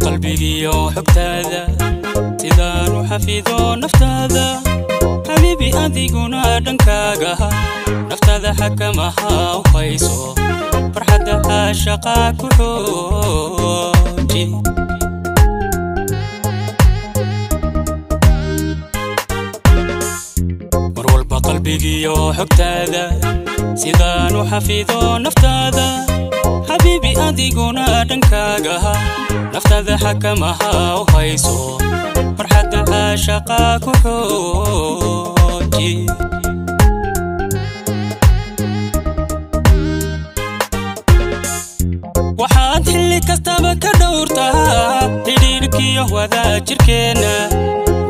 قلبي وحبتاذا تدان وحفيظو نفتاذا حبيبي أديقنا دنكاقها نفتاذا حكمها وخيصو فرحة عاشقا كحوجي مرول بقلبي وحبتاذا تدان وحفيظو نفتاذا حبيبي أديقنا دنكاقها نفتاذا حكمها وخيصو فرحة عاشقا كحوجي waxaad xilli kastaba ka dhowrtaa xidhiidhkiyo wadaajirkeenna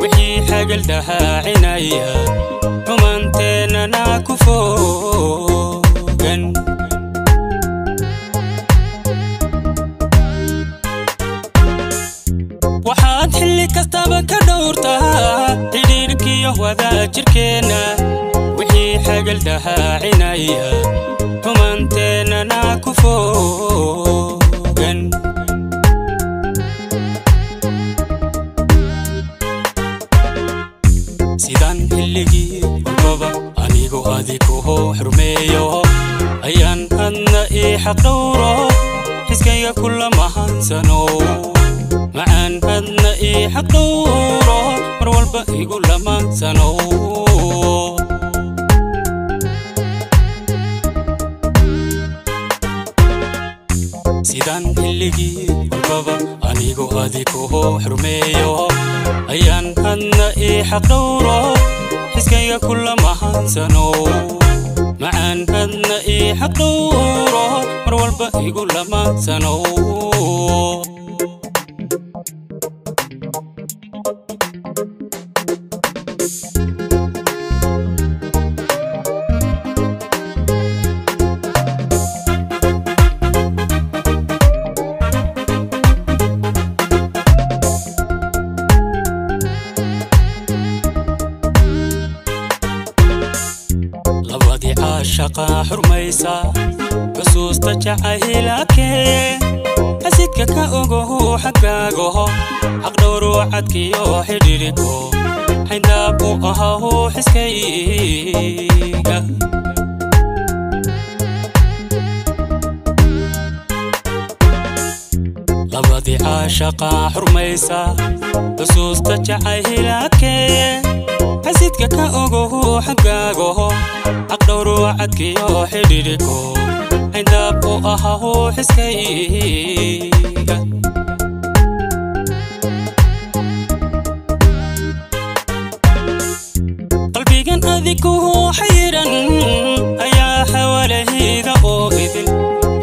wixii xagal dahaacinaya xumaanteennana ku fogan waxaad xilli kastaba ka dhowrtaa xidhiidhkiyo wadaajirkeenna wixii xagal dahaacinaya xumaanteennana ku fogan sidaan xilligii walbaba anigu adikuhu xurmeeyo ayaan hadna ii xaq dhowro xiskayga kula mahansano macaan hadna ii xaq dhowro mar walba igu lamansano sidaan xilligii walbaba anigu adikuhu xurmeeyo ayaan hadna ii xaq dhowro xiskayga kula mahansano macaan hadna ii xaq dhowro mar walba igu lamansano عاشقا حرميسا بسوستا جعيلاكي حسيدك كأوغوه حقاقوه حق دورو عدكيو حديريكو حين دابو أهاهو حسكيقا لبادي عاشقا حرميسا بسوستا جعيلاكي حسيدك كأوغوه حقاقوه أقدروا عدكيو حديريكو عندابو أهاهو حسكيقا قلبي كان أذيكوه حيرا أيا حواليه ذا أوئذل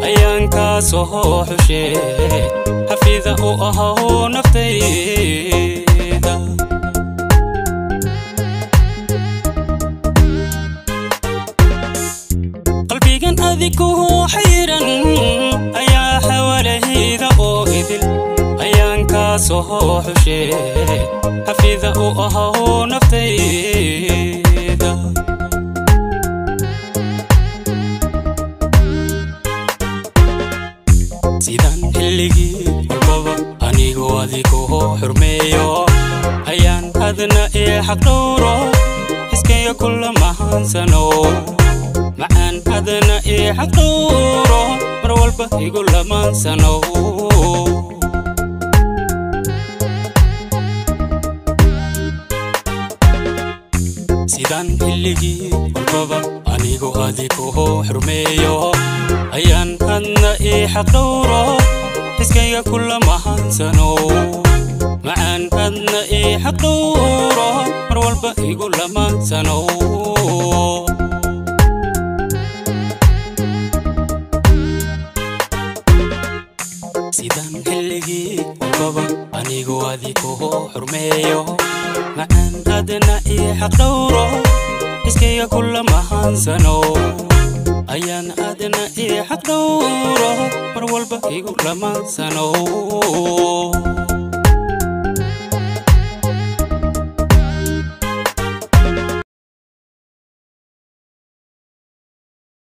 أيان كاسوه حشي حفيظة أهاهو نفتيذا أذيكوه حيرا أيا حواليه ذا أوئذل أيان كاسوه حشي حفيظة أهاهو نفتيذا sidaan xilligii walbaba anigu adikuhu xurmeeyo ayaan hadna ii xaq dhowro xiskayga kula mahansano macaan hadna ii xaq dhowro mar walba igu lamansano sidaan xilligii walbaba anigu adikuhu xurmeeyo ayaan hadna ii xaq dhowro xiskayga kula mahansano macaan hadna ii xaq dhowro mar walba igu lamansano sidaan xilligii walbaba anigu adikuhu xurmeeyo macaan hadna ii xaq dhowro iskayga kula mahansano ayaan adna ii xaq dhowro mar walba igu lamansano